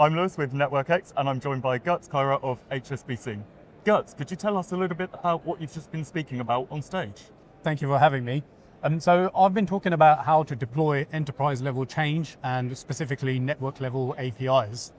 I'm Lewis with NetworkX, and I'm joined by 𝗿𝗶𝘀𝗸𝘀 of HSBC. 𝗿𝗶𝘀, could you tell us a little bit about what you've just been speaking about on stage? Thank you for having me. So I've been talking about how to deploy enterprise level change and specifically network level APIs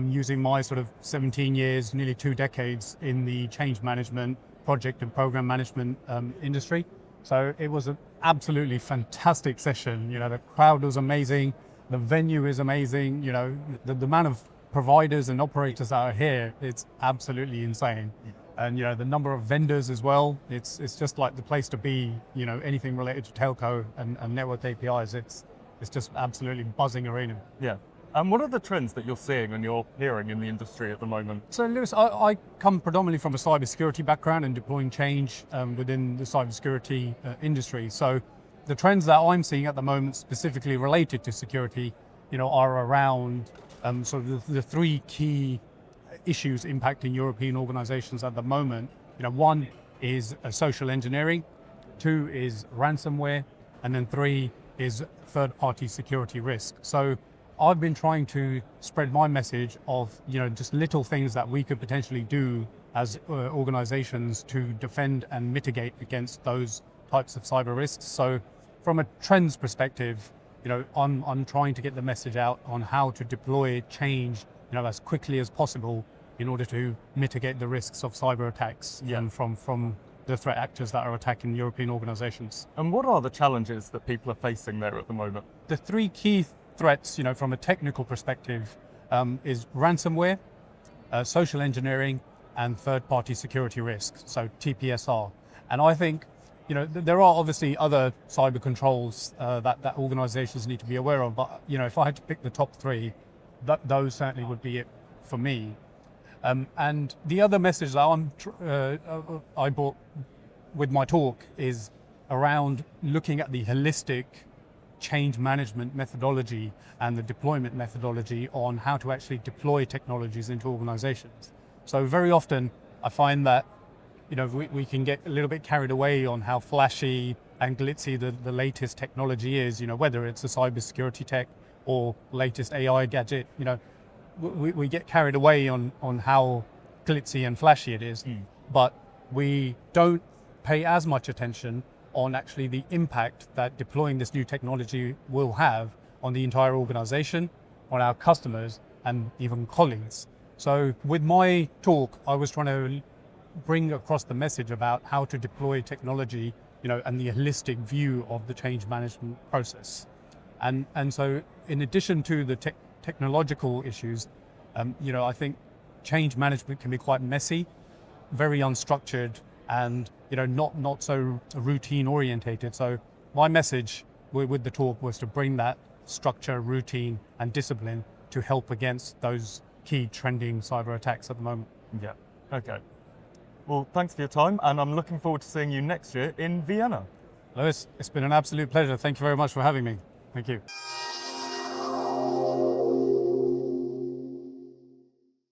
using my sort of 17 years, nearly 2 decades in the change management, project and program management industry. So it was an absolutely fantastic session. You know, the crowd was amazing. The venue is amazing. You know, the amount of providers and operators that are here, it's absolutely insane. And, you know, the number of vendors as well, it's just like the place to be. You know, anything related to telco and network APIs, it's just absolutely buzzing arena. Yeah. And what are the trends that you're seeing and you're hearing in the industry at the moment? So Lewis, I come predominantly from a cybersecurity background and deploying change within the cybersecurity industry. So the trends that I'm seeing at the moment, specifically related to security, you know, are around sort of the 3 key issues impacting European organizations at the moment. You know, 1 is social engineering, 2 is ransomware, and then 3 is third-party security risk. So I've been trying to spread my message of, you know, just little things that we could potentially do as organizations to defend and mitigate against those types of cyber risks. So from a trends perspective, you know, I'm trying to get the message out on how to deploy change, you know, as quickly as possible in order to mitigate the risks of cyber attacks from the threat actors that are attacking European organizations. And what are the challenges that people are facing there at the moment? The 3 key threats, you know, from a technical perspective, is ransomware, social engineering, and third-party security risks, so TPSR. And I think, you know, there are obviously other cyber controls that organizations need to be aware of, but, you know, if I had to pick the top 3, those certainly would be it for me. And the other message that I brought with my talk is around looking at the holistic change management methodology and the deployment methodology on how to actually deploy technologies into organizations. So very often I find that, you know, we can get a little bit carried away on how flashy and glitzy the latest technology is, you know, whether it's a cybersecurity tech or latest AI gadget. You know, we get carried away on how glitzy and flashy it is, but we don't pay as much attention on actually the impact that deploying this new technology will have on the entire organization, on our customers, and even colleagues. So with my talk, I was trying to bring across the message about how to deploy technology, you know, and the holistic view of the change management process. And so in addition to the technological issues, you know, I think change management can be quite messy, very unstructured, and, you know, not so routine orientated. So my message with the talk was to bring that structure, routine, and discipline to help against those key trending cyber attacks at the moment. Yeah, okay. Well, thanks for your time, and I'm looking forward to seeing you next year in Vienna. Lewis, it's been an absolute pleasure. Thank you very much for having me. Thank you.